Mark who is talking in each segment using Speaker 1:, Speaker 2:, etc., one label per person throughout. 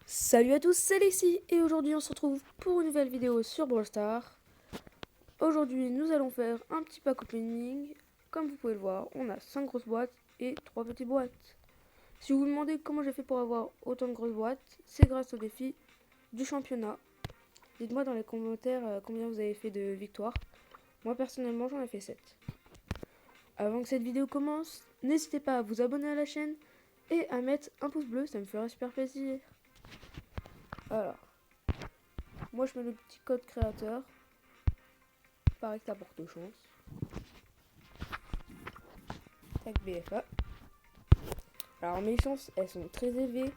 Speaker 1: Salut à tous, c'est Alexis et aujourd'hui on se retrouve pour une nouvelle vidéo sur Brawl Stars. Aujourd'hui nous allons faire un petit pack opening. Comme vous pouvez le voir, on a 5 grosses boîtes et 3 petites boîtes. Si vous vous demandez comment j'ai fait pour avoir autant de grosses boîtes, c'est grâce au défi du championnat. Dites-moi dans les commentaires combien vous avez fait de victoires. Moi personnellement j'en ai fait 7. Avant que cette vidéo commence, n'hésitez pas à vous abonner à la chaîne et à mettre un pouce bleu, ça me ferait super plaisir. Alors, moi je mets le petit code créateur. Pareil que ça porte chance. Tac BFA. Alors mes chances elles sont très élevées.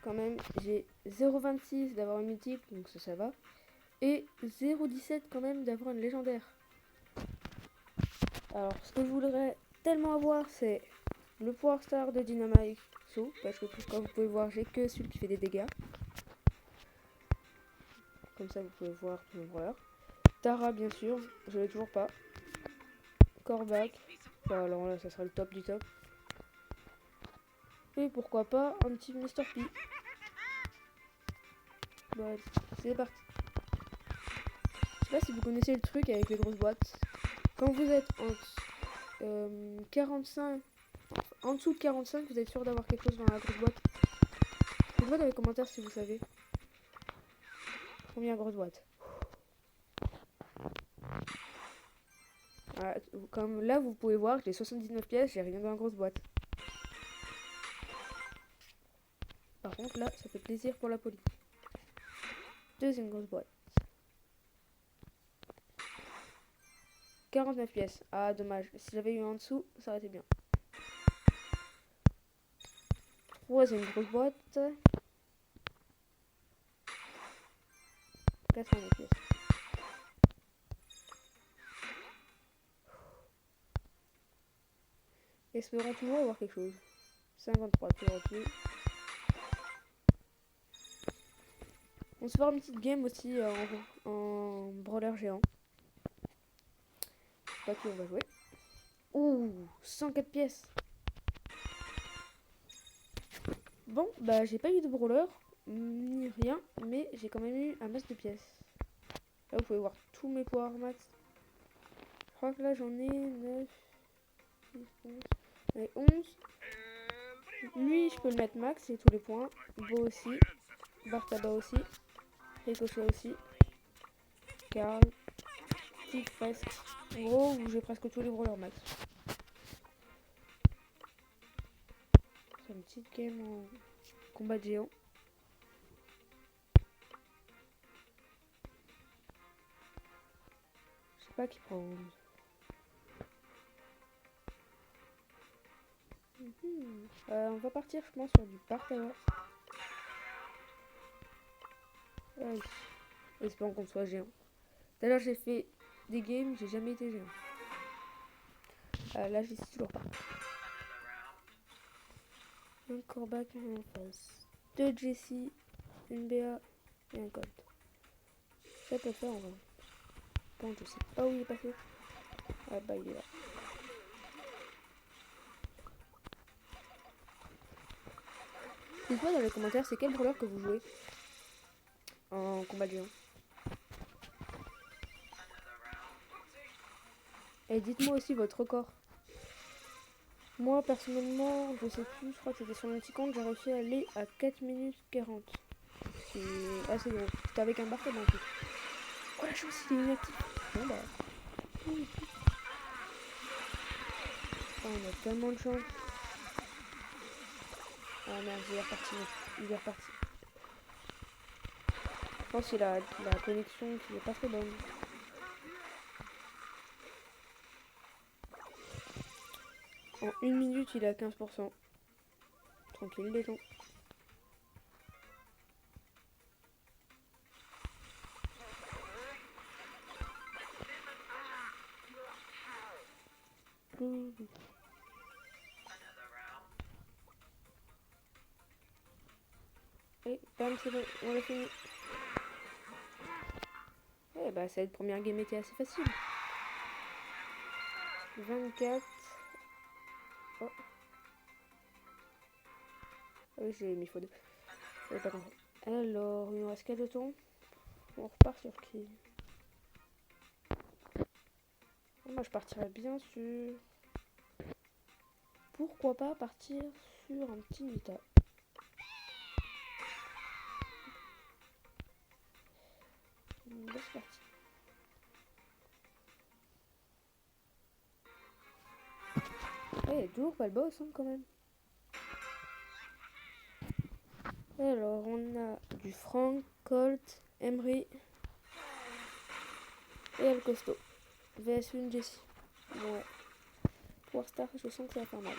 Speaker 1: Quand même j'ai 0,26 d'avoir une mythique, donc ça va. Et 0,17 quand même d'avoir une légendaire. Alors ce que je voudrais tellement avoir c'est le pouvoir star de Dynamite So, parce que comme vous pouvez voir j'ai que celui qui fait des dégâts. Comme ça vous pouvez voir tous les joueurs. Tara bien sûr, je l'ai toujours pas. Corbac, bon, alors là ça sera le top du top. Et pourquoi pas un petit Mr. P. Bah, c'est parti. Je sais pas si vous connaissez le truc avec les grosses boîtes. Quand vous êtes en 45, en dessous de 45, vous êtes sûr d'avoir quelque chose dans la grosse boîte. Dites-moi dans les commentaires si vous savez. Combien grosse boîte. Voilà, comme là vous pouvez voir, j'ai 79 pièces, j'ai rien dans la grosse boîte. Par contre là, ça fait plaisir pour la police. Deuxième grosse boîte. 49 pièces. Ah dommage, si j'avais eu en dessous, ça aurait été bien. Troisième grosse boîte. 80 pièces. Espérons toujours avoir quelque chose. 53 toujours au-dessus. On se fera une petite game aussi en brawler géant. Je sais pas qui on va jouer. Ouh, 104 pièces. Bon, bah j'ai pas eu de brawler, ni rien, mais j'ai quand même eu un masse de pièces. Là vous pouvez voir tous mes pouvoirs max. Je crois que là j'en ai 9, 10, 11. J'en ai 11. Lui je peux le mettre max, c'est tous les points. Beau aussi. Bartaba aussi. Ricochet aussi. Carl. Steve presque. En gros, j'ai presque tous les brawlers max. C'est une petite game en combat de géant. Je sais pas qui prend. On va partir, je pense, sur du Bartaba. Allez. Espérons qu'on soit géant. Tout à l'heure, j'ai fait des games, j'ai jamais été géant. Là, j'y suis toujours pas. Un Corbac en face. 2 Jessie, une BA et un Colt. Ça peut faire en vrai. Bon, je sais pas où il est passé. Ah bah, il est là. Dites-moi dans les commentaires, c'est quel brawler que vous jouez en combat de géant. Et dites-moi aussi votre record. Moi, personnellement, je sais plus, je crois que c'était sur mon petit compte, j'ai réussi à aller à 4 minutes 40. C'est assez drôle. C'était avec un Bartaba en plus. Oh la chance, il est inactif. Bon bah. Oh, on a tellement de chance. Ah merde, il est reparti. Il est reparti. Je pense que c'est la connexion qui est pas très bonne. En 1 minute, il est à 15%. Tranquille les gens. Et bam, c'est bon, on l'a fini. Eh bah, cette première game était assez facile. 24. Oh. Ah oui, j'ai mis faux 2. J'avais pas compris. Alors, il nous reste 4 de temps. On repart sur qui? Moi, je partirais bien sur... Pourquoi pas partir sur un petit Nita. C'est parti. Eh, toujours pas le boss, hein, quand même. Alors, on a du Frank, Colt, Emery et El Costo. VS une Jessie. Ouais. Pour Star, je sens que ça va faire mal.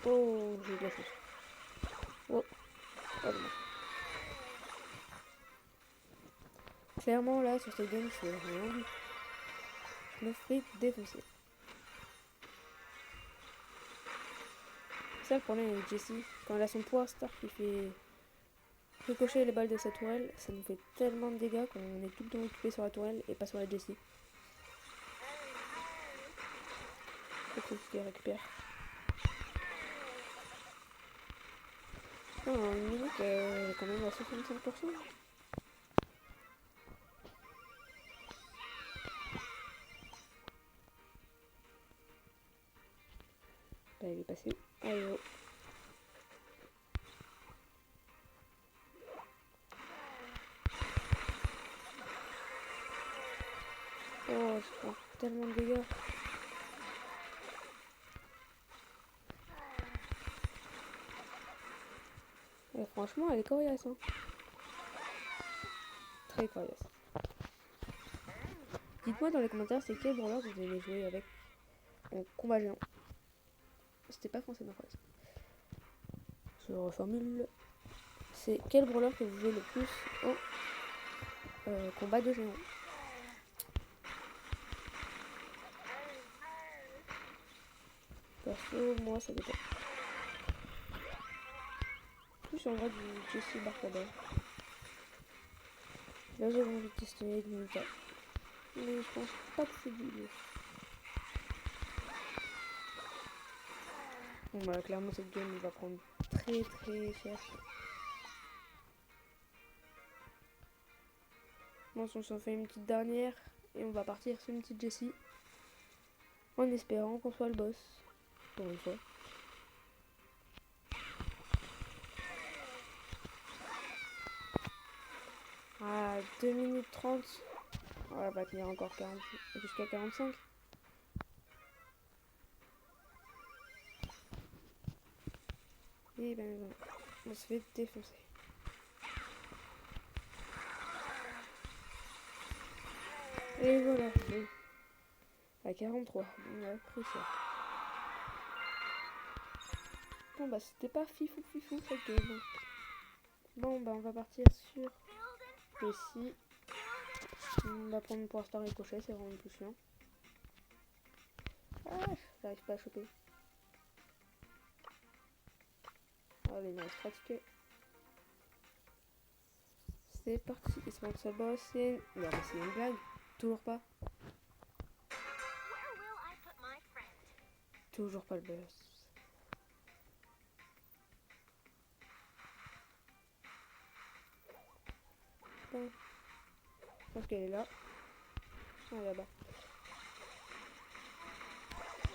Speaker 1: Oh, j'ai eu de la chance. Oh, oh dommage. Clairement, là, sur cette game, je fais rien du tout. Je me fais défoncer. C'est ça le problème avec Jessie. Quand elle a son pouvoir Star qui fait ricocher les balles de sa tourelle, ça nous fait tellement de dégâts qu'on est tout le temps occupé sur la tourelle et pas sur la Jessie. Faut qu'il récupère. Oh, une minute, elle est quand même à 65%. Bah, il est passé. Allez, oh. Oh, je prends tellement de dégâts. Et franchement, elle est coriace. Hein. Très coriace. Dites-moi dans les commentaires c'est quel brawler vous aimez jouer avec en combat géant. C'était pas français ma phrase. Je reformule. C'est quel brawler que vous jouez le plus en combat de géant. Perso, moi ça dépend. Plus en vrai du Jessie Barcador. Là j'ai envie de tester du Nita. Mais je pense pas que c'est du mieux. Bon bah clairement cette game va prendre très cher. Bon, on s'en fait une petite dernière et on va partir sur une petite Jessie. En espérant qu'on soit le boss. Pour une fois. À 2 minutes 30. Ouais, elle va tenir encore 40, jusqu'à 45. Et ben on se fait défoncer. Et voilà. Bon. À 43. On a pris ça. Bon bah c'était pas fifou cette game. Bon bah on va partir sur ici. On va prendre pour Star Ricochet, c'est vraiment plus chiant. Ah, j'arrive pas à choper. Allez, il me reste 3 tickets. C'est parti. Et c'est mon seul boss. C'est une blague. Toujours pas. Toujours pas le boss. Bon. Je pense qu'elle est là. Ah, là-bas.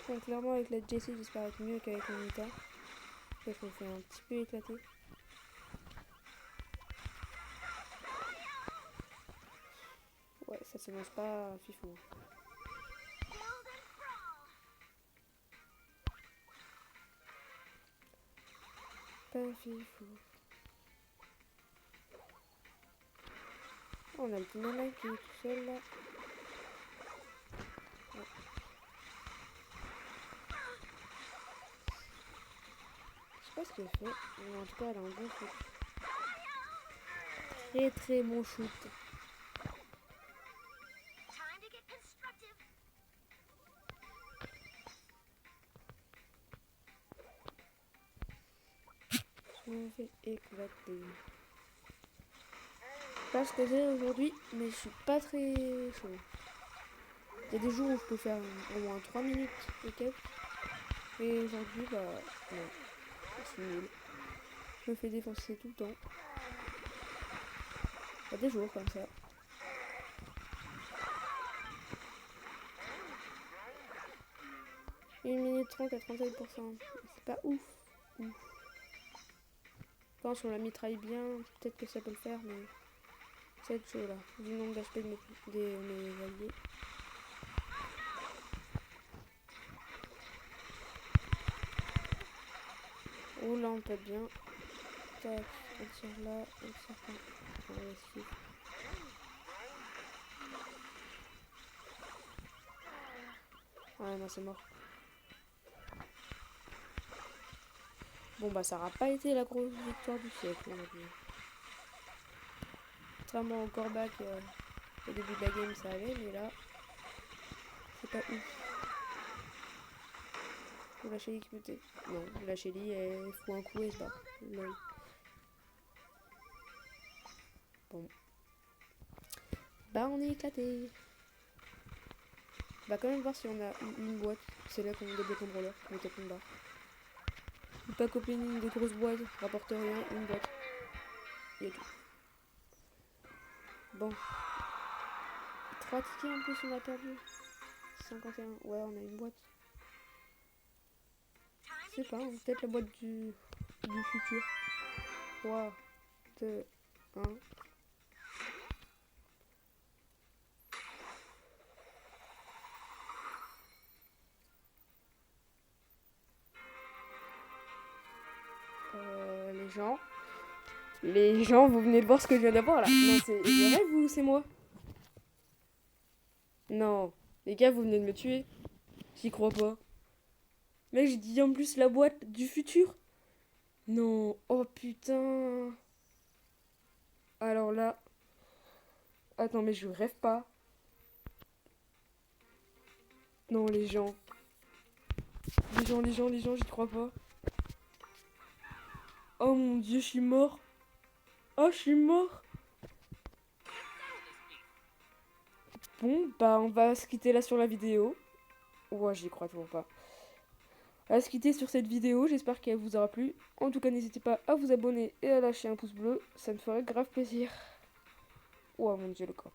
Speaker 1: Bon, clairement, avec la Jessie, j'espère être mieux qu'avec mon Nita. Parce qu'on fait un petit peu éclater. Ouais, ça s'annonce pas fifou. Pas fifou. Oh, on a le petit nana qui est tout seul là. Ouais. Je sais pas ce qu'elle fait, mais en tout cas elle a un bon shoot. Très bon shoot. Je me fais éclater. Pas ce que j'ai aujourd'hui, mais je suis pas très chaud. Il y a des jours où je peux faire au moins 3 minutes et quelques. Et aujourd'hui, bah, non, c'est nul. Je me fais défoncer tout le temps. Il y a des jours comme ça. Une minute 30 à 37%. C'est pas ouf. Je pense qu'on la mitraille bien. Peut-être que ça peut le faire, mais c'est chaud là. Vu le nombre d'HP de mes alliés. Oh là, on peut bien. Tac, on tire là, on tire là. On va essayer. Ah non, c'est mort. Bon bah ça n'aura pas été la grosse victoire du siècle, on va dire. Contrairement au Corbac, au début de la game ça allait, mais là, c'est pas ouf. Faut la Shelly qui me tait. Non, la Shelly elle fout un coup et elle se barre. Lol. Bon. Bah on est éclaté. On va quand même voir si on a une boîte. C'est là qu'on débloque un brawler, qu'on tape une barre. Le pack opening de grosses boîtes rapporte rien, une boîte. Et tout. Bon. 3 tickets en plus on a perdu. 51. Ouais, on a une boîte. Je sais pas, peut-être la boîte du futur. 3, 2, 1. Les gens, vous venez de voir ce que je viens d'avoir là. Non, c'est je rêve ou c'est moi? Non, les gars, vous venez de me tuer. J'y crois pas. Mec, j'ai dit en plus la boîte du futur. Non, oh putain. Alors là. Attends, mais je rêve pas. Non, les gens, j'y crois pas. Oh mon dieu, je suis mort. Oh, je suis mort. Bon, bah, on va se quitter là sur la vidéo. Ouais, j'y crois toujours pas. On va se quitter sur cette vidéo. J'espère qu'elle vous aura plu. En tout cas, n'hésitez pas à vous abonner et à lâcher un pouce bleu. Ça me ferait grave plaisir. Oh mon dieu, le corps.